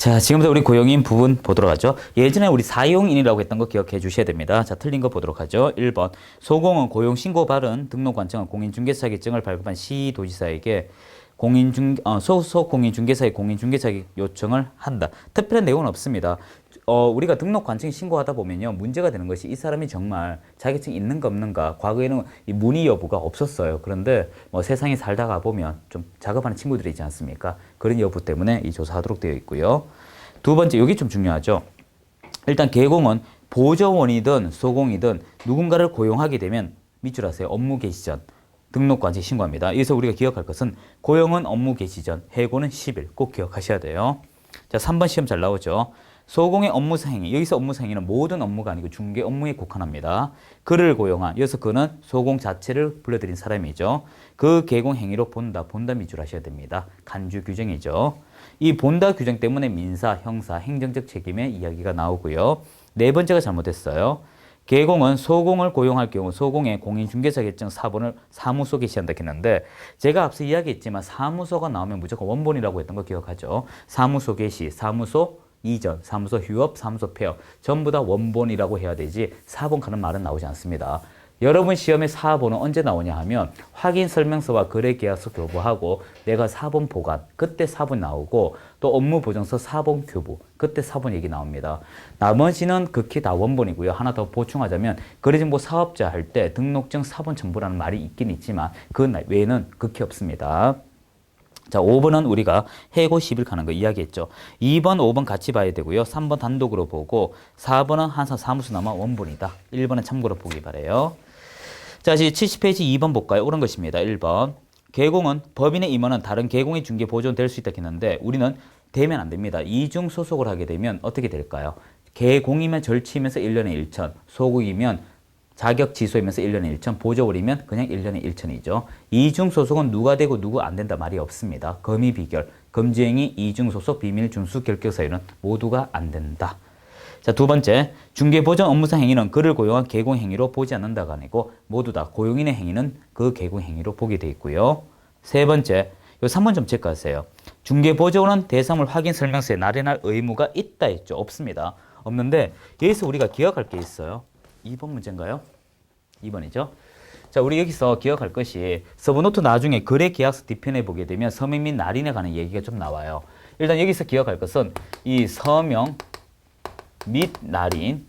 자, 지금부터 우리 고용인 부분 보도록 하죠. 예전에 우리 사용인이라고 했던 거 기억해 주셔야 됩니다. 자, 틀린 거 보도록 하죠. 1번. 소공은 고용신고 발은 등록관청은 공인중개사기증을 발급한 시도지사에게 소속 공인중개사의 공인중개사기 요청을 한다. 특별한 내용은 없습니다. 우리가 등록관청에 신고하다 보면요. 문제가 되는 것이 이 사람이 정말 자격증이 있는가 없는가. 과거에는 이 문의 여부가 없었어요. 그런데 뭐 세상에 살다가 보면 좀 작업하는 친구들이 있지 않습니까? 그런 여부 때문에 이 조사하도록 되어 있고요. 두 번째, 여기 좀 중요하죠. 일단 계공은 보조원이든 소공이든 누군가를 고용하게 되면 밑줄 하세요. 업무 개시 전 등록관청에 신고합니다. 여기서 우리가 기억할 것은 고용은 업무 개시 전, 해고는 10일 꼭 기억하셔야 돼요. 자, 3번 시험 잘 나오죠. 소공의 업무상 행위, 여기서 업무상 행위는 모든 업무가 아니고 중개 업무에 국한합니다. 그를 고용한, 여기서 그는 소공 자체를 불러들인 사람이죠. 그 계공 행위로 본다 밑줄 하셔야 됩니다. 간주 규정이죠. 이 본다 규정 때문에 민사, 형사, 행정적 책임의 이야기가 나오고요. 네 번째가 잘못됐어요. 계공은 소공을 고용할 경우 소공의 공인중개사계증 사본을 사무소 게시한다 했는데, 제가 앞서 이야기했지만 사무소가 나오면 무조건 원본이라고 했던 거 기억하죠. 사무소 게시, 사무소 이전, 사무소 휴업, 사무소 폐업 전부 다 원본이라고 해야 되지 사본 가는 말은 나오지 않습니다. 여러분 시험에 사본은 언제 나오냐 하면 확인 설명서와 거래계약서 교부하고 내가 사본 보관 그때 사본 나오고, 또 업무 보증서 사본 교부 그때 사본 얘기 나옵니다. 나머지는 극히 다 원본이고요. 하나 더 보충하자면 거래정보 사업자 할 때 등록증 사본 첨부라는 말이 있긴 있지만 그 외에는 극히 없습니다. 자, 5번은 우리가 해고 10일 가는 거 이야기했죠. 2번, 5번 같이 봐야 되고요. 3번 단독으로 보고 4번은 항상 사무소나마 원본이다. 1번은 참고로 보기 바라요. 자, 이제 70페이지 2번 볼까요? 옳은 것입니다. 1번. 계공은 법인의 임원은 다른 계공의 중개 보존 될 수 있다 했는데 우리는 되면 안 됩니다. 이중 소속을 하게 되면 어떻게 될까요? 계공이면 절치면서 1년에 1천, 소공이면 자격 지소이면서 1년에 1천, 보조월이면 그냥 1년에 1천이죠. 이중 소속은 누가 되고 누구 안 된다 말이 없습니다. 금의 비결, 금지행위, 이중 소속, 비밀 준수, 결격 사유는 모두가 안 된다. 자, 두 번째, 중개보전 업무상 행위는 그를 고용한 계공 행위로 보지 않는다가 아니고 모두 다 고용인의 행위는 그 계공 행위로 보게 돼 있고요. 세 번째, 요 3번 좀 체크하세요. 중개보조원은 대상물 확인 설명서에 날인할 의무가 있다 했죠. 없습니다. 없는데 여기서 우리가 기억할 게 있어요. 2번 문제인가요? 2번이죠. 자, 우리 여기서 기억할 것이 서브노트 나중에 거래계약서 뒤편에 보게 되면 서명 및 날인에 관한 얘기가 좀 나와요. 일단 여기서 기억할 것은 이 서명 및 날인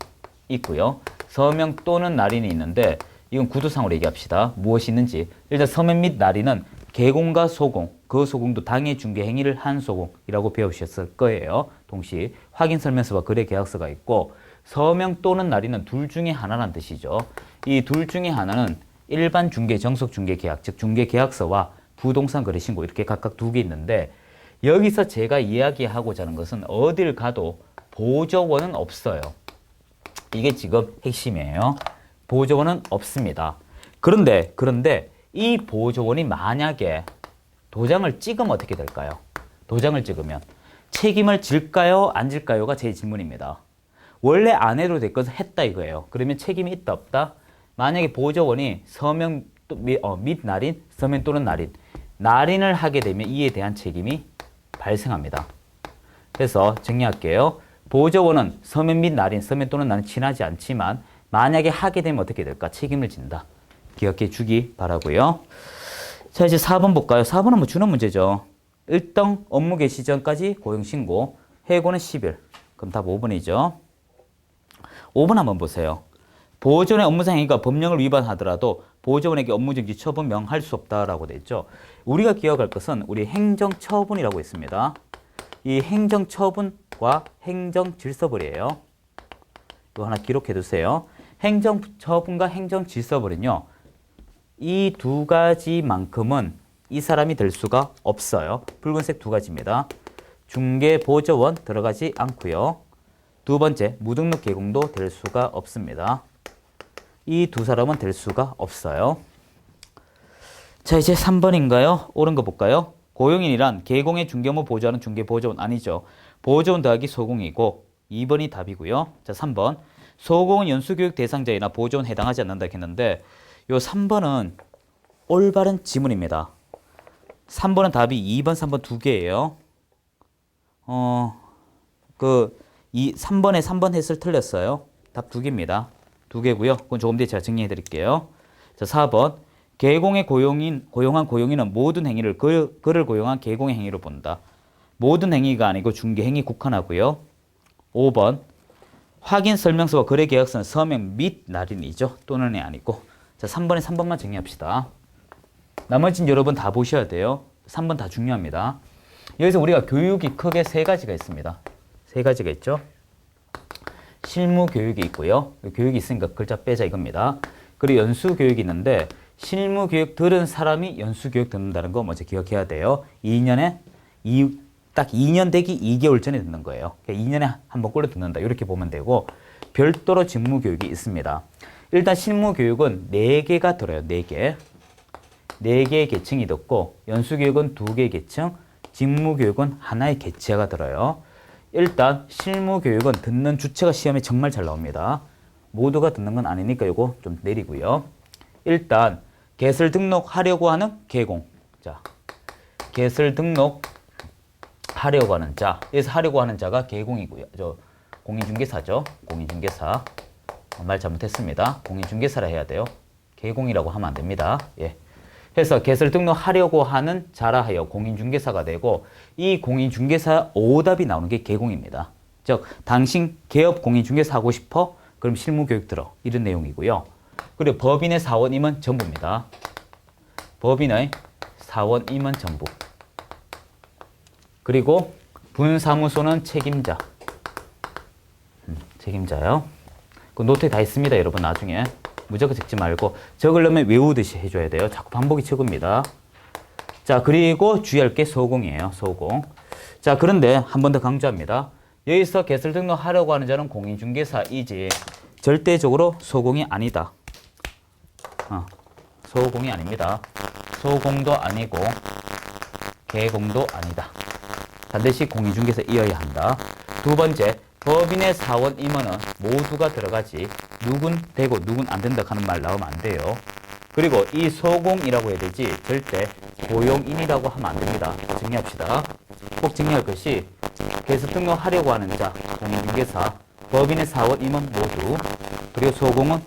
있고요. 서명 또는 날인이 있는데 이건 구두상으로 얘기합시다. 무엇이 있는지. 일단 서명 및 날인은 계공과 소공, 그 소공도 당해 중개 행위를 한 소공이라고 배우셨을 거예요. 동시에 확인 설명서와 거래계약서가 있고, 서명 또는 날인은 둘 중에 하나란 뜻이죠. 이 둘 중에 하나는 일반 중개, 정석 중개 계약, 즉 중개 계약서와 부동산 거래 신고 이렇게 각각 두 개 있는데, 여기서 제가 이야기하고자 하는 것은 어딜 가도 보조원은 없어요. 이게 지금 핵심이에요. 보조원은 없습니다. 그런데 이 보조원이 만약에 도장을 찍으면 어떻게 될까요? 도장을 찍으면 책임을 질까요? 안 질까요?가 제 질문입니다. 원래 안 해도 될 것을 했다 이거예요. 그러면 책임이 있다 없다? 만약에 보조원이 서명 및 날인, 서명 또는 날인을 하게 되면 이에 대한 책임이 발생합니다. 그래서 정리할게요. 보조원은 서명 및 날인, 서명 또는 날인 친하지 않지만 만약에 하게 되면 어떻게 될까? 책임을 진다. 기억해 주기 바라고요. 자, 이제 4번 볼까요? 4번은 뭐 준원 문제죠. 1등 업무 개시 전까지 고용신고, 해고는 10일. 그럼 답 5번이죠. 5번 한번 보세요. 보조원의 업무상 행위가 법령을 위반하더라도 보조원에게 업무정지 처분 명할 수 없다라고 돼 있죠. 우리가 기억할 것은 우리 행정처분이라고 있습니다. 이 행정처분과 행정질서벌이에요. 이거 하나 기록해 두세요. 행정처분과 행정질서벌은요, 이 두 가지만큼은 이 사람이 될 수가 없어요. 붉은색 두 가지입니다. 중개보조원 들어가지 않고요. 두 번째, 무등록 계공도 될 수가 없습니다. 이 두 사람은 될 수가 없어요. 자, 이제 3번인가요? 옳은 거 볼까요? 고용인이란 계공의 중개업무 보조하는 중개보조원 아니죠. 보조원 더하기 소공이고 2번이 답이고요. 자, 3번. 소공은 연수교육 대상자이나 보조원 해당하지 않는다 했는데 요 3번은 올바른 지문입니다. 3번은 답이 2번, 3번 두 개예요. 이 3번 햇을 틀렸어요. 답 2개입니다. 2개고요. 그건 조금 뒤에 제가 정리해 드릴게요. 자, 4번. 계공의 고용한 고용인은 모든 행위를 그를 고용한 계공의 행위로 본다. 모든 행위가 아니고 중개행위 국한하고요. 5번. 확인 설명서와 거래 계약서는 서명 및 날인이죠. 또는이 아니고. 자, 3번에 3번만 정리합시다. 나머지는 여러분 다 보셔야 돼요. 3번 다 중요합니다. 여기서 우리가 교육이 크게 3가지가 있습니다. 3가지가 있죠. 실무 교육이 있고요. 교육이 있으니까 글자 빼자 이겁니다. 그리고 연수 교육이 있는데 실무 교육 들은 사람이 연수 교육 듣는다는 거 먼저 기억해야 돼요. 2년에 딱 2년 되기 2개월 전에 듣는 거예요. 그러니까 2년에 한 번 꼴로 듣는다. 이렇게 보면 되고 별도로 직무 교육이 있습니다. 일단 실무 교육은 4개가 들어요. 4개. 4개의 계층이 듣고 연수 교육은 2개의 계층, 직무 교육은 하나의 계층가 들어요. 일단 실무 교육은 듣는 주체가 시험에 정말 잘 나옵니다. 모두가 듣는 건 아니니까 이거 좀 내리고요. 일단 개설 등록하려고 하는 계공. 자, 개설 등록하려고 하는 자. 여기서 하려고 하는 자가 계공이고요. 공인중개사죠. 공인중개사. 말 잘못했습니다. 공인중개사라 해야 돼요. 계공이라고 하면 안 됩니다. 예. 해서 개설 등록하려고 하는 자라 하여 공인중개사가 되고 이 공인중개사 오답이 나오는 게 계공입니다. 즉 당신 개업 공인중개사 하고 싶어? 그럼 실무교육 들어. 이런 내용이고요. 그리고 법인의 사원 임원 전부입니다. 법인의 사원 임원 전부. 그리고 분사무소는 책임자. 책임자요. 그 노트에 다 있습니다. 여러분 나중에. 무조건 적지 말고 적으려면 외우듯이 해줘야 돼요. 자꾸 반복이 적습니다. 자, 그리고 주의할 게 소공이에요. 소공. 자, 그런데 한 번 더 강조합니다. 여기서 개설 등록하려고 하는 자는 공인중개사이지 절대적으로 소공이 아니다. 소공이 아닙니다. 소공도 아니고 계공도 아니다. 반드시 공인중개사이어야 한다. 2번째, 법인의 사원 임원은 모두가 들어가지 누군 되고 누군 안 된다 하는 말 나오면 안 돼요. 그리고 이 소공이라고 해야 되지 절대 고용인이라고 하면 안 됩니다. 정리합시다. 꼭 정리할 것이 개설 등록하려고 하는 자, 공인중개사, 법인의 사원 임원 모두, 그리고 소공은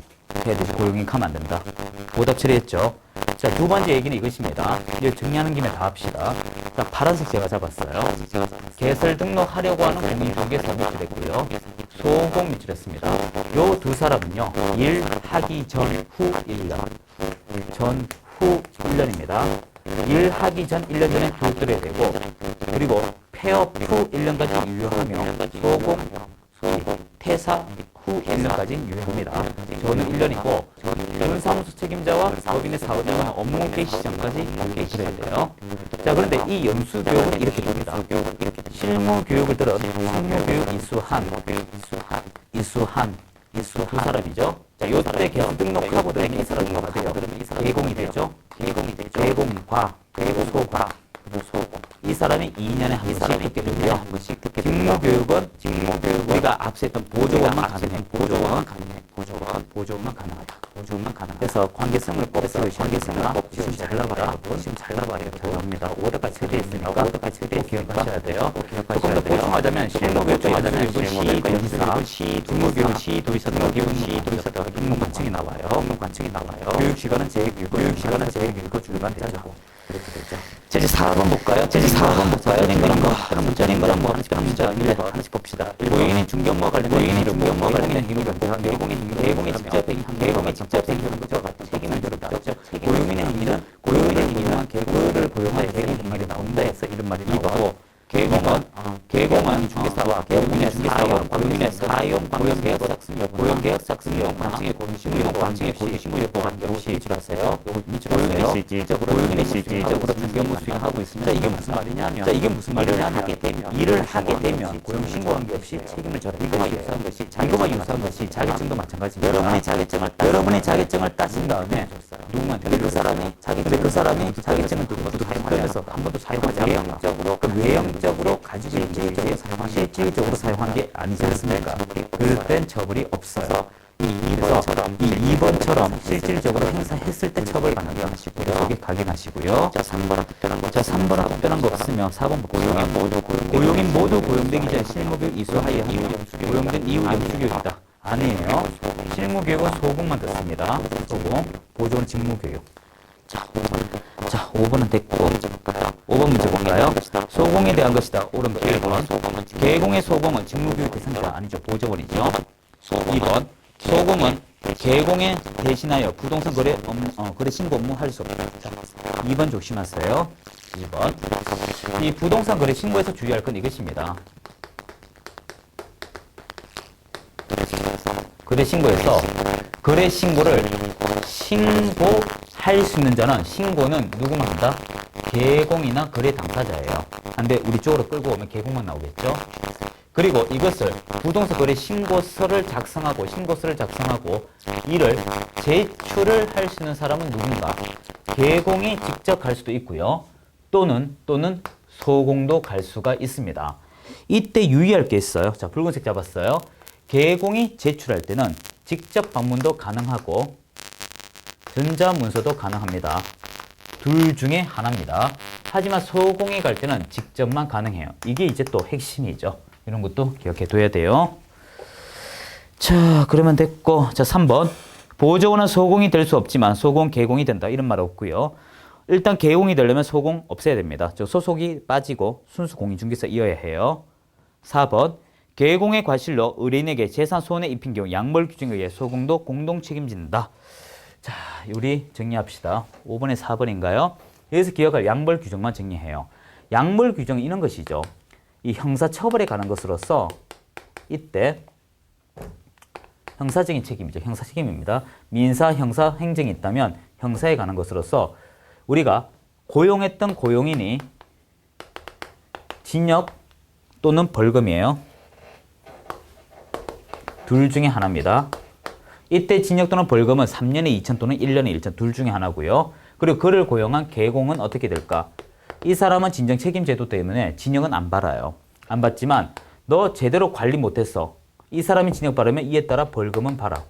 해야 되지 고용인 하면 안 된다. 오답 처리했죠. 자, 2번째 얘기는 이것입니다. 이제 정리하는 김에 다 합시다. 자, 파란색 제가 잡았어요. 개설 등록하려고 하는 공인중개사 밑줄했고요. 소공 밑줄했습니다. 요 2사람은요. 일하기 전 후 1년. 후 1년입니다. 일하기 전 1년 전에 교육 들어야 되고 그리고 폐업 후 1년까지 유효하며 소공, 퇴사 후 1년까지 유효합니다. 저는 1년이고 분사무소 책임자와 법인의 사원자는 업무 개시 전까지 개시해야 돼요. 자, 그런데 이 연수교육은 이렇게 됩니다. 실무교육을 들은 상무교육 이수한 2사람이죠. 자, 요때 개설 등록하고 들은 이 사람이 뭐가 돼요? 계공이 되죠. 계공과 소과 이 사람이 2년에 한 번씩 듣게 되고요. 직무교육은 우리가 앞서 했던 보조원만 가능해. 보조원만 가능하다. 그래서 관계성을 꼭 관계성을 시험 잘 나봐라. 시험 잘 나봐야 합니다. 5대까지 처리했으니까 꼭 기억하셔야 돼요. 조금 더 보충하자면 실무교육은 시, 직무교육은 시, 도지사 등록교육은 시, 도지사 등록 관청이 나와요. 교육시간은 제1교육과 주간 대자고. 이렇게 되죠. 제시 4번 볼까요? 전인 거랑 뭐 하나씩 봅시다. 고용인의 중경과 관련된 힘을 견제한 계공의 직접 행위는 그저 책임을 져다. 고용인의 행위는 계급을 고용할 때 행위가 나온다 해서 이런 말이 나오고 계공은 중개사와 고용인의 사용 고용계약 작성용 관청의 고용신고 여부 관계없이 미출하세요. 고용인이 실질적으로 중개업무 수행하고 있습니다. 이게 무슨 말이냐면 일을 하게 되면 고용신고 관계없이 책임을 져라. 이거와 유사한 것이 자격증도 마찬가지입니다. 여러분의 자격증을 따신 다음에 누구한테 그 사람이 자격증을 두고도 사용하면서 한 번도 사용하지 않았다. 외형적으로 가지고 실질적으로 사용한 게 아니지 않습니까? 그럴 땐 처벌이 없어요. 이 2번처럼 실질적으로 행사했을 때 처벌받는다. 여기 각인하시고요. 자, 3번은 특별한 거 없으면 4번 볼게요. 고용인 모두 고용되기 전에 실무교육 이수하여 고용된 이후 영수교육이다. 아니에요. 실무교육은 소공만 듣습니다. 소공, 보조는 직무교육. 자, 5번은 됐고 5번 문제 볼까요? 소공에 대한 것이다. 옳은 1번. 계공의 소공은 직무교육 대상자 아니죠. 보조원이죠. 2번. 소공은 계공에 대신하여 부동산 거래 신고 업무 할 수 없다. 2번 조심하세요. 2번. 이 부동산 거래 신고에서 주의할 건 이것입니다. 거래 신고에서 거래 신고를 신고할 수 있는 자는 신고는 누구만 한다? 계공이나 거래 당사자예요. 근데 우리 쪽으로 끌고 오면 계공만 나오겠죠? 그리고 이것을 부동산 거래 신고서를 작성하고 이를 제출을 할 수 있는 사람은 누군가? 계공이 직접 갈 수도 있고요. 또는 소공도 갈 수가 있습니다. 이때 유의할 게 있어요. 자, 붉은색 잡았어요. 계공이 제출할 때는 직접 방문도 가능하고 전자문서도 가능합니다. 둘 중에 하나입니다. 하지만 소공이 갈 때는 직접만 가능해요. 이게 이제 또 핵심이죠. 이런 것도 기억해 둬야 돼요. 자, 그러면 됐고. 자, 3번. 보조원은 소공이 될 수 없지만 소공, 계공이 된다. 이런 말 없고요. 일단 계공이 되려면 소공 없애야 됩니다. 저 소속이 빠지고 순수 공인중개사 이어야 해요. 4번. 계공의 과실로 의뢰인에게 재산 손해 입힌 경우 양벌 규정에 의해 소공도 공동 책임진다. 자, 우리 정리합시다. 5번에 4번인가요? 여기서 기억할 양벌 규정만 정리해요. 양벌 규정은 이런 것이죠. 이 형사처벌에 관한 것으로서 이때 형사적인 책임이죠. 형사 책임입니다. 민사, 형사, 행정이 있다면 형사에 관한 것으로서 우리가 고용했던 고용인이 징역 또는 벌금이에요. 둘 중에 하나입니다. 이때 징역 또는 벌금은 3년에 2천 또는 1년에 1천 둘 중에 하나고요. 그리고 그를 고용한 계공은 어떻게 될까? 이 사람은 진정 책임 제도 때문에 징역은 안 받아요. 안 받지만 너 제대로 관리 못했어. 이 사람이 징역 받으면 이에 따라 벌금은 받아.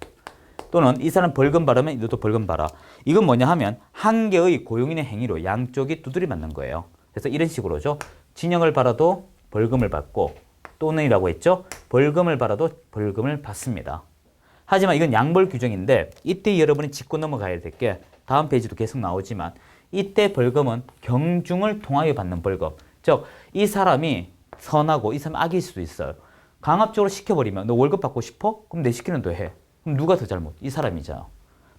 또는 이 사람 벌금 받으면 너도 벌금 받아. 이건 뭐냐 하면 한 개의 고용인의 행위로 양쪽이 두드려 맞는 거예요. 그래서 이런 식으로죠. 징역을 받아도 벌금을 받고 또는이라고 했죠. 벌금을 받아도 벌금을 받습니다. 하지만 이건 양벌 규정인데 이때 여러분이 짚고 넘어가야 될 게 다음 페이지도 계속 나오지만 이때 벌금은 경중을 통하여 받는 벌금. 즉 이 사람이 선하고 이 사람이 악일 수도 있어요. 강압적으로 시켜버리면 너 월급 받고 싶어? 그럼 내 시키는 도 해. 그럼 누가 더 잘못? 이 사람이잖아.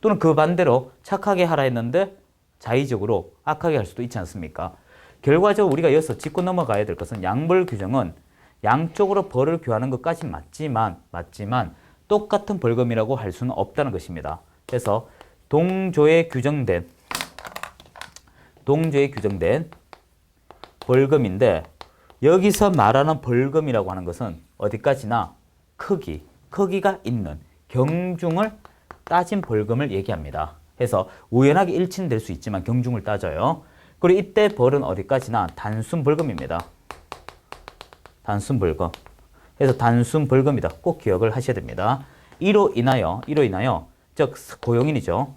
또는 그 반대로 착하게 하라 했는데 자의적으로 악하게 할 수도 있지 않습니까? 결과적으로 우리가 여기서 짚고 넘어가야 될 것은 양벌 규정은 양쪽으로 벌을 교하는 것까지는 맞지만 똑같은 벌금이라고 할 수는 없다는 것입니다. 그래서 동조에 규정된 벌금인데 여기서 말하는 벌금이라고 하는 것은 어디까지나 크기가 있는 경중을 따진 벌금을 얘기합니다. 그래서 우연하게 일치는 될 수 있지만 경중을 따져요. 그리고 이때 벌은 어디까지나 단순 벌금입니다. 단순 벌금. 그래서 단순 벌금이다. 꼭 기억을 하셔야 됩니다. 이로 인하여 즉 고용인이죠.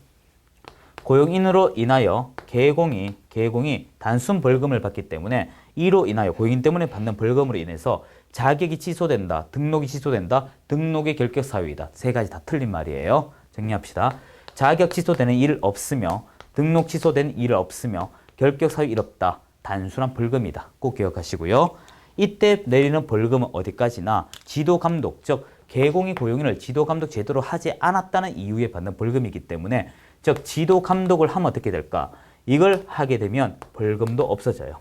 고용인으로 인하여 계공이 단순 벌금을 받기 때문에 이로 인하여 고용인 때문에 받는 벌금으로 인해서 자격이 취소된다. 등록이 취소된다. 등록의 결격 사유이다. 세 가지 다 틀린 말이에요. 정리합시다. 자격 취소되는 일 없으며 등록 취소된 일 없으며 결격 사유 일 없다. 단순한 벌금이다. 꼭 기억하시고요. 이때 내리는 벌금은 어디까지나 지도감독, 즉 계공이 고용인을 지도감독 제대로 하지 않았다는 이유에 받는 벌금이기 때문에 즉 지도감독을 하면 어떻게 될까? 이걸 하게 되면 벌금도 없어져요.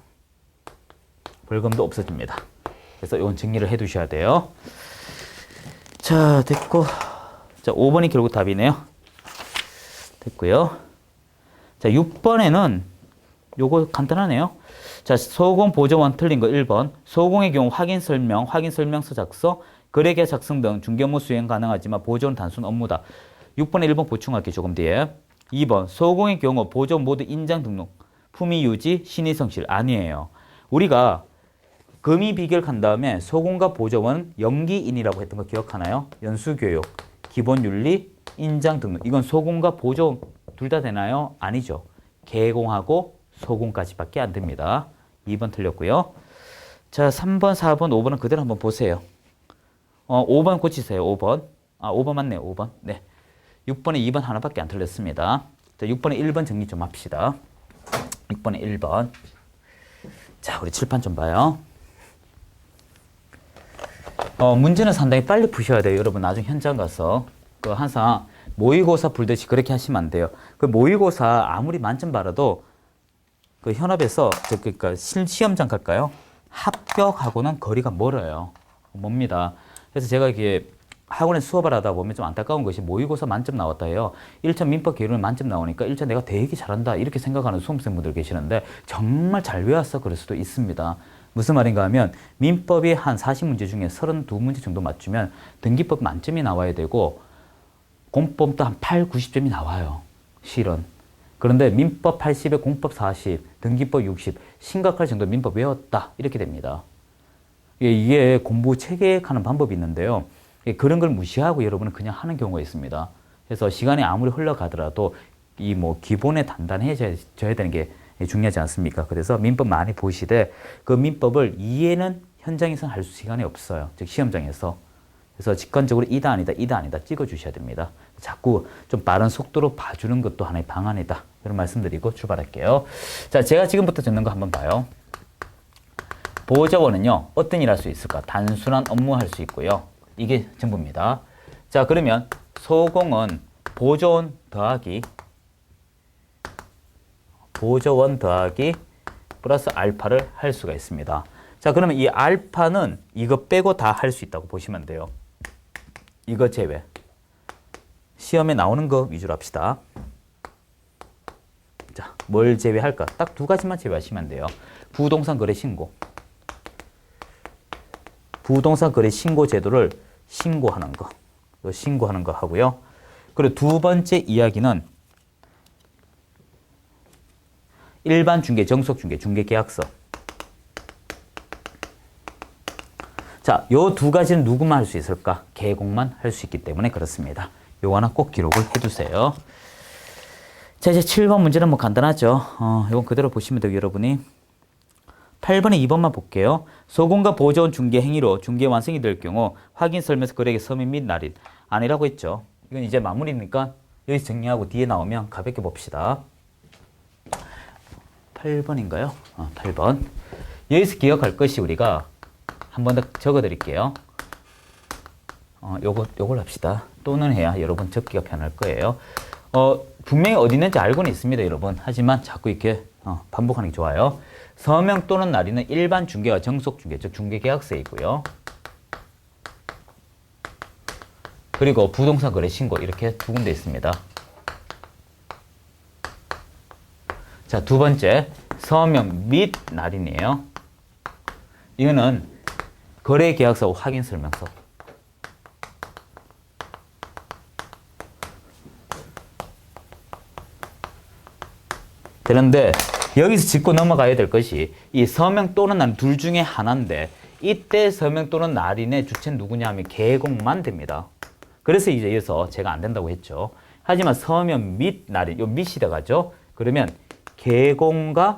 벌금도 없어집니다. 그래서 이건 정리를 해 두셔야 돼요. 자, 됐고. 자, 5번이 결국 답이네요. 됐고요. 자, 6번에는 요거 간단하네요. 자, 소공 보조원 틀린 거 1번. 소공의 경우 확인설명서 작성, 거래계약 작성 등 중개 업무 수행 가능하지만 보조는 단순 업무다. 6번에 1번 보충할게 조금 뒤에. 2번. 소공의 경우 보조원 모두 인장 등록, 품위 유지, 신의 성실 아니에요. 우리가 금이 비결 간 다음에 소공과 보조원 연기인이라고 했던 거 기억하나요? 연수교육, 기본 윤리, 인장 등록. 이건 소공과 보조 둘 다 되나요? 아니죠. 개공하고 소공까지밖에 안 됩니다. 2번 틀렸고요. 자, 3번, 4번, 5번은 그대로 한번 보세요. 5번 고치세요. 5번. 5번 맞네요. 5번. 네. 6번에 2번 하나밖에 안 틀렸습니다. 자, 6번에 1번 정리 좀 합시다. 6번에 1번. 자, 우리 칠판 좀 봐요. 문제는 상당히 빨리 푸셔야 돼요. 여러분, 나중에 현장 가서. 항상 모의고사 풀듯이 그렇게 하시면 안 돼요. 그 모의고사 아무리 만점 받아도 그 현업에서, 그러니까 시험장 갈까요? 합격하고는 거리가 멀어요. 멉니다. 그래서 제가 이게 학원에서 수업을 하다 보면 좀 안타까운 것이 모의고사 만점 나왔다 해요. 1차 민법 개론 만점 나오니까 1차 내가 되게 잘한다 이렇게 생각하는 수험생분들 계시는데 정말 잘 외웠어 그럴 수도 있습니다. 무슨 말인가 하면 민법이 한 40문제 중에 32문제 정도 맞추면 등기법 만점이 나와야 되고 공법도 한 8, 90점이 나와요. 실은. 그런데 민법 80에 공법 40, 등기법 60, 심각할 정도 민법 외웠다 이렇게 됩니다. 이게 공부 체계하는 방법이 있는데요. 그런 걸 무시하고 여러분은 그냥 하는 경우가 있습니다. 그래서 시간이 아무리 흘러가더라도 이 뭐 기본에 단단해져야 되는 게 중요하지 않습니까? 그래서 민법 많이 보시되 그 민법을 이해는 현장에서는 할 시간이 없어요. 즉 시험장에서. 그래서 직관적으로 이다 아니다 이다 아니다 찍어주셔야 됩니다. 자꾸 좀 빠른 속도로 봐주는 것도 하나의 방안이다. 이런 말씀드리고 출발할게요. 자, 제가 지금부터 적는 거 한번 봐요. 보조원은요, 어떤 일 할 수 있을까? 단순한 업무 할 수 있고요. 이게 전부입니다. 자, 그러면 소공은 보조원 더하기 플러스 알파를 할 수가 있습니다. 자, 그러면 이 알파는 이거 빼고 다 할 수 있다고 보시면 돼요. 이거 제외. 시험에 나오는 거 위주로 합시다. 자, 뭘 제외할까? 딱 두 가지만 제외하시면 돼요. 부동산 거래 신고. 부동산 거래 신고 제도를 신고하는 거. 신고하는 거 하고요. 그리고 두 번째 이야기는 일반 중개, 정속 중개, 중개 계약서. 자, 요 두 가지는 누구만 할 수 있을까? 개공만 할 수 있기 때문에 그렇습니다. 요거 하나 꼭 기록을 해두세요. 자, 이제 7번 문제는 뭐 간단하죠. 이건 그대로 보시면 돼요, 여러분이. 8번에 2번만 볼게요. 소공과 보조원 중개 행위로 중개 완성이 될 경우 확인 설명서 거래액의 서명 및 날인 아니라고 했죠. 이건 이제 마무리니까 여기서 정리하고 뒤에 나오면 가볍게 봅시다. 8번인가요? 8번. 여기서 기억할 것이 우리가 한 번 더 적어 드릴게요. 요걸 합시다. 또는 해야 여러분 적기가 편할 거예요. 분명히 어디 있는지 알고는 있습니다, 여러분. 하지만 자꾸 이렇게 반복하는 게 좋아요. 서명 또는 날인은 일반 중개와 정속 중개, 즉 중개계약서이고요. 그리고 부동산 거래 신고 이렇게 두 군데 있습니다. 자, 두 번째 서명 및 날인이에요. 이거는 거래계약서 확인 설명서. 되는데 여기서 짚고 넘어가야 될 것이 이 서명 또는 날인 둘 중에 하나인데 이때 서명 또는 날인의 주체는 누구냐 하면 개공만 됩니다. 그래서 이제 여기서 제가 안 된다고 했죠. 하지만 서명 및 날인, 요 밋이 들어가죠. 그러면 개공과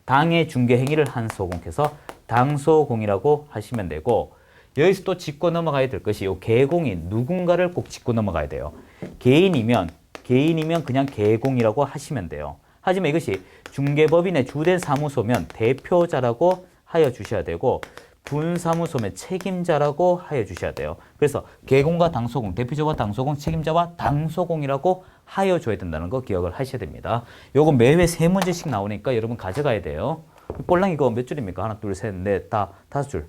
당해 중개 행위를 한 소공께서 당소공이라고 하시면 되고 여기서 또 짚고 넘어가야 될 것이 요 개공이 누군가를 꼭 짚고 넘어가야 돼요. 개인이면 그냥 개공이라고 하시면 돼요. 하지만 이것이 중개법인의 주된 사무소면 대표자라고 하여 주셔야 되고 분사무소면 책임자라고 하여 주셔야 돼요. 그래서 개공과 당소공, 대표자와 당소공, 책임자와 당소공이라고 하여 줘야 된다는 거 기억을 하셔야 됩니다. 요거 매회 3문제씩 나오니까 여러분 가져가야 돼요. 꼴랑 이거 몇 줄입니까? 하나, 둘, 셋, 넷, 다 5줄.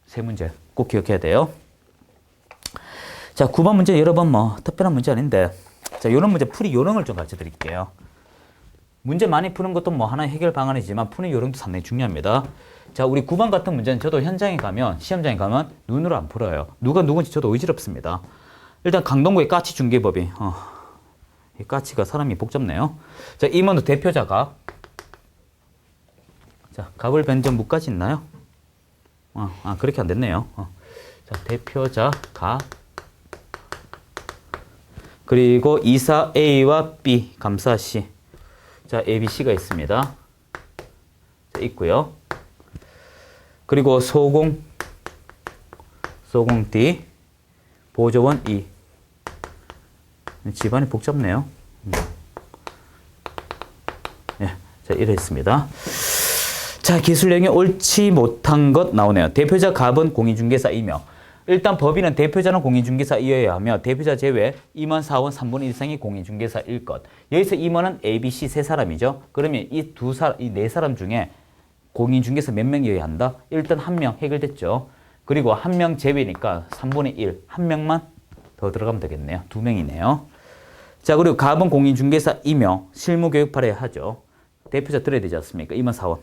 3문제 꼭 기억해야 돼요. 자, 9번 문제 여러분 뭐 특별한 문제 아닌데 자, 요런 문제 풀이 요령을 좀 가르쳐 드릴게요. 문제 많이 푸는 것도 뭐 하나의 해결 방안이지만 푸는 요령도 상당히 중요합니다. 자, 우리 9번 같은 문제는 저도 현장에 가면, 시험장에 가면 눈으로 안 풀어요. 누가 누군지 저도 의지럽습니다. 일단 강동구의 까치 중개법이, 이 까치가 사람이 복잡네요. 자, 임원의 대표자가, 자, 갑을 변전 무까지 있나요? 그렇게 안 됐네요. 자, 대표자가 그리고 이사 A와 B, 감사 C. 자, A, B, C가 있습니다. 자, 있고요. 그리고 소공 D, 보조원 E. 집안이 복잡네요. 네, 자, 이래 있습니다. 자, 기술령이 옳지 못한 것 나오네요. 대표자 갑은 공인중개사이며, 일단 법인은 대표자는 공인중개사이어야 하며, 대표자 제외 임원, 사원 3분의 1 이상이 공인중개사일 것. 여기서 임원은 A, B, C 세 사람이죠. 그러면 이 네 사람 중에 공인중개사 몇 명이어야 한다? 일단 한 명 해결됐죠. 그리고 한 명 제외니까 3분의 1, 한 명만 더 들어가면 되겠네요. 두 명이네요. 자, 그리고 갑은 공인중개사이며 실무교육발에 하죠. 대표자 들어야 되지 않습니까? 임원, 사원.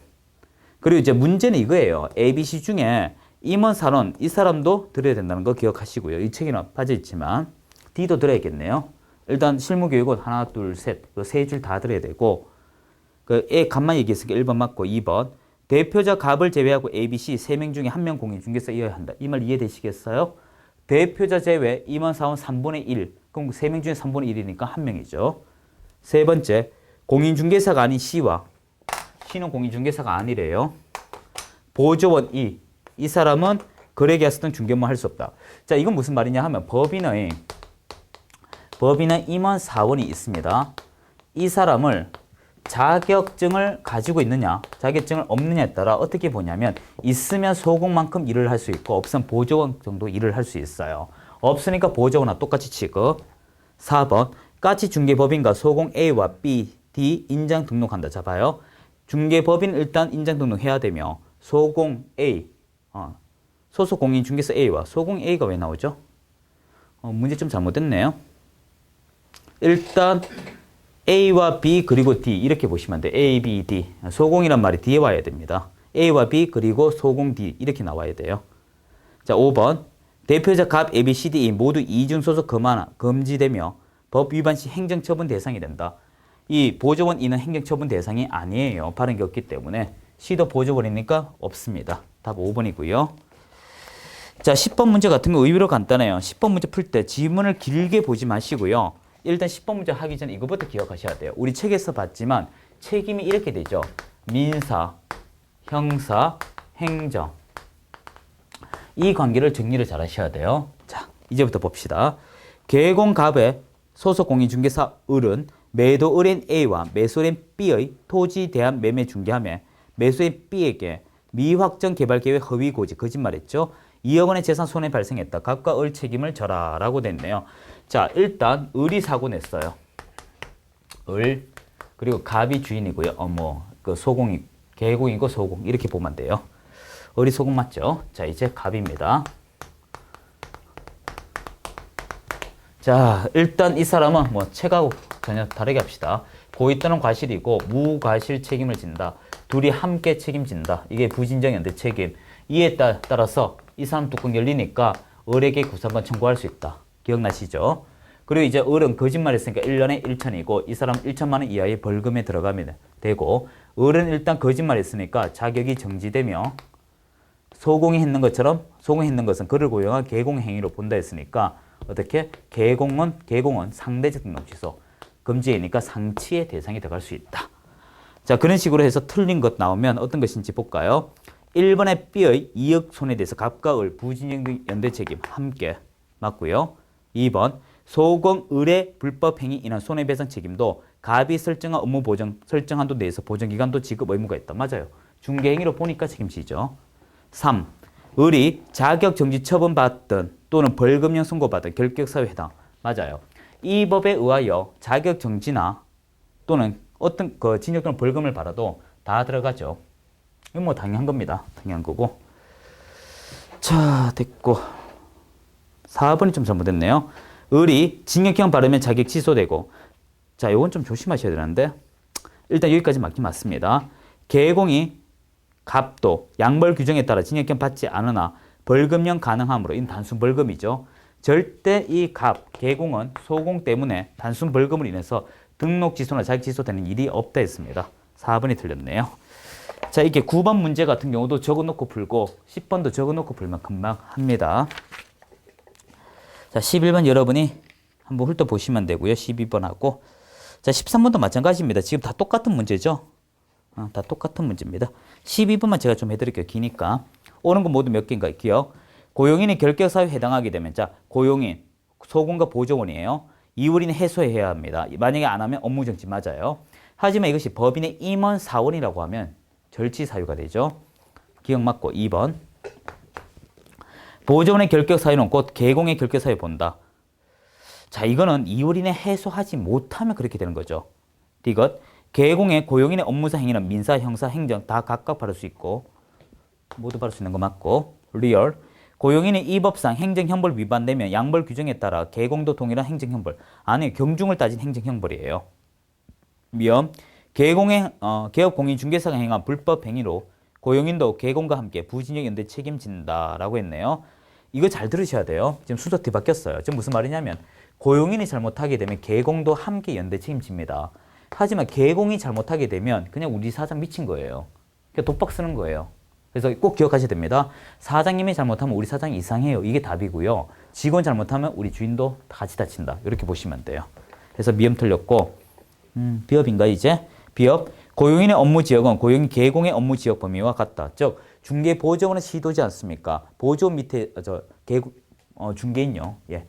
그리고 이제 문제는 이거예요. A, B, C 중에 임원, 사원 이 사람도 들어야 된다는 거 기억하시고요. 이 책에는 빠져있지만 D도 들어야겠네요. 일단 실무교육은 하나, 둘, 셋, 세 줄 다 들어야 되고, 그 A 값만 얘기했으니까 1번 맞고 2번. 대표자 갑을 제외하고 A, B, C 세 명 중에 한 명 공인중개사이어야 한다. 이 말 이해되시겠어요? 대표자 제외 임원, 사원 3분의 1. 그럼 세 명 중에 3분의 1이니까 한 명이죠. 세 번째, 공인중개사가 아닌 C와 C는 공인중개사가 아니래요. 보조원 E. 이 사람은 거래계약서 등 중개업무 할 수 없다. 자, 이건 무슨 말이냐 하면 법인의 임원, 사원이 있습니다. 이 사람을 자격증을 가지고 있느냐, 자격증을 없느냐에 따라 어떻게 보냐면, 있으면 소공만큼 일을 할 수 있고, 없으면 보조원 정도 일을 할 수 있어요. 없으니까 보조원과 똑같이 취급. 4번, 까치 중개법인과 소공 A와 B, D 인장 등록한다. 자, 봐요. 중개법인 일단 인장 등록해야 되며, 소공 A, 소속 공인중개사 A와 소공 A가 왜 나오죠? 문제 좀 잘못됐네요. 일단 A와 B 그리고 D 이렇게 보시면 돼요. A, B, D. 소공이란 말이 뒤에 와야 됩니다. A와 B 그리고 소공 D 이렇게 나와야 돼요. 자, 5번. 대표자 갑 A, B, C, D 모두 이중소속 금지되며 법 위반 시 행정처분 대상이 된다. 이 보조원 E는 행정처분 대상이 아니에요. 발행이 없기 때문에. C도 보조원이니까 없습니다. 답 5번이고요. 자, 10번 문제 같은 거 의외로 간단해요. 10번 문제 풀 때 지문을 길게 보지 마시고요. 일단 10번 문제 하기 전에 이거부터 기억하셔야 돼요. 우리 책에서 봤지만 책임이 이렇게 되죠. 민사, 형사, 행정. 이 관계를 정리를 잘 하셔야 돼요. 자, 이제부터 봅시다. 계공갑의 소속 공인중개사 을은 매도을인 A와 매수을인 B의 토지에 대한 매매 중개하며 매수인 B에게 미확정 개발계획 허위 고지, 거짓말했죠. 2억 원의 재산 손해 발생했다. 갑과 을 책임을 져라 라고 됐네요. 자, 일단 을이 사고 냈어요. 을, 그리고 갑이 주인이고요. 그 소공이, 계공이고 소공 이렇게 보면 돼요. 을이 소공 맞죠? 자, 이제 갑입니다. 자, 일단 이 사람은 책하고 전혀 다르게 합시다. 고의 또는 과실이고 무과실 책임을 진다. 둘이 함께 책임진다. 이게 부진정 연대 책임. 이에 따라서 이 사람 뚜껑 열리니까 을에게 구상권 청구할 수 있다. 기억나시죠? 그리고 이제 을은 거짓말했으니까 1년에 1천이고 이 사람 1천만 원 이하의 벌금에 들어가면 되고, 을은 일단 거짓말했으니까 자격이 정지되며 소공이 했는 것처럼, 소공이 했는 것은 그를 고용한 계공 행위로 본다 했으니까 어떻게? 계공은 상대적 등록 취소, 금지이니까 상치의 대상이 들어갈 수 있다. 자, 그런 식으로 해서 틀린 것 나오면 어떤 것인지 볼까요? 1번의 B의 2억 손해에 대해서 갑과 을, 부진정 연대 책임 함께 맞고요. 2번 소공 을의 불법 행위 인한 손해배상 책임도 갑이 설정한 업무 보정 설정 한도 내에서 보정기간도 지급 의무가 있다. 맞아요. 중개행위로 보니까 책임지죠. 3. 을이 자격 정지 처분받든 또는 벌금형 선고받은 결격사유에 해당. 맞아요. 이 법에 의하여 자격 정지나 또는 어떤 징역 또는 벌금을 받아도 다 들어가죠. 이건 당연한 겁니다. 당연한 거고. 자, 됐고. 4번이 좀 잘못됐네요. 을이 징역형 받으면 자격 취소되고. 자, 이건 좀 조심하셔야 되는데 일단 여기까지 맞긴 맞습니다. 계공이 갑도 양벌 규정에 따라 징역형 받지 않으나 벌금형 가능하므로 이는 단순 벌금이죠. 절대 이 갑, 계공은 소공 때문에 단순 벌금으로 인해서 등록 취소나 자격 취소되는 일이 없다 했습니다. 4번이 틀렸네요. 자, 이게 9번 문제 같은 경우도 적어놓고 풀고 10번도 적어놓고 풀면 금방 합니다. 자, 11번 여러분이 한번 훑어보시면 되고요. 12번하고. 자, 13번도 마찬가지입니다. 지금 다 똑같은 문제죠? 다 똑같은 문제입니다. 12번만 제가 좀 해드릴게요. 기니까. 오는 거 모두 몇 개인가 기억. 고용인이 결격 사유에 해당하게 되면, 자, 고용인, 소공과 보조원이에요. 이율인은 해소해야 합니다. 만약에 안 하면 업무 정지 맞아요. 하지만 이것이 법인의 임원 사원이라고 하면 절치 사유가 되죠. 기억 맞고 2번. 보조원의 결격 사유는 곧 개공의 결격 사유 본다. 자, 이거는 이율인에 해소하지 못하면 그렇게 되는 거죠. 이것 개공의 고용인의 업무상 행위는 민사, 형사, 행정 다 각각 받을 수 있고 모두 받을 수 있는 거 맞고 리얼 고용인이 이 법상 행정형벌 위반되면 양벌 규정에 따라 개공도 동일한 행정형벌 아니 경중을 따진 행정형벌이에요. 미엄 개공의 개업공인중개사가 행한 불법 행위로 고용인도 개공과 함께 부진역 연대 책임진다라고 했네요. 이거 잘 들으셔야 돼요. 지금 순서 뒤바뀌었어요. 지금 무슨 말이냐면 고용인이 잘못하게 되면 개공도 함께 연대 책임집니다. 하지만 개공이 잘못하게 되면 그냥 우리 사장 미친 거예요. 그냥 독박 쓰는 거예요. 그래서 꼭 기억하셔야 됩니다. 사장님이 잘못하면 우리 사장이 이상해요. 이게 답이고요. 직원 잘못하면 우리 주인도 같이 다친다. 이렇게 보시면 돼요. 그래서 미음 틀렸고 비업인가 이제? 비업 고용인의 업무 지역은 고용인 개공의 업무 지역 범위와 같다. 즉 중개 보조원은 시도지 않습니까? 보조원 밑에 중개인요. 예.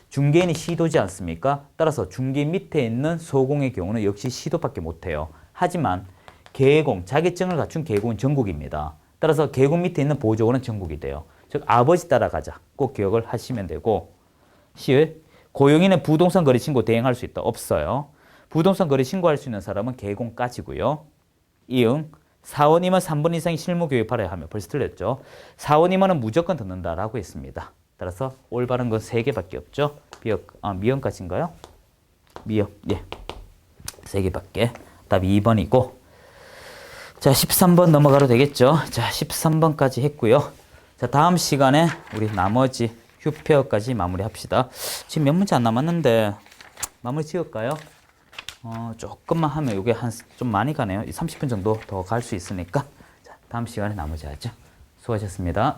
중개인이 시도지 않습니까? 따라서 중개 밑에 있는 소공의 경우는 역시 시도밖에 못해요. 하지만 개공, 자격증을 갖춘 개공은 전국입니다. 따라서 개공 밑에 있는 보조원은 전국이 돼요. 즉 아버지 따라가자. 꼭 기억을 하시면 되고 시을 고용인은 부동산 거래 신고 대행할 수 있다. 없어요. 부동산 거래 신고할 수 있는 사람은 개공까지고요. 이응 사원 임원 3분 이상의 실무 교육 받아야 하며 벌써 틀렸죠. 사원 임원은 무조건 듣는다라고 했습니다. 따라서 올바른 건 3개밖에 없죠. 미연까지인가요? 미연, 예. 3개밖에. 답이 2번이고. 자, 13번 넘어가도 되겠죠. 자, 13번까지 했고요. 자, 다음 시간에 우리 나머지 휴페어까지 마무리 합시다. 지금 몇 문제 안 남았는데 마무리 지을까요? 조금만 하면 이게 좀 많이 가네요. 30분 정도 더 갈 수 있으니까. 자, 다음 시간에 나머지 하죠. 수고하셨습니다.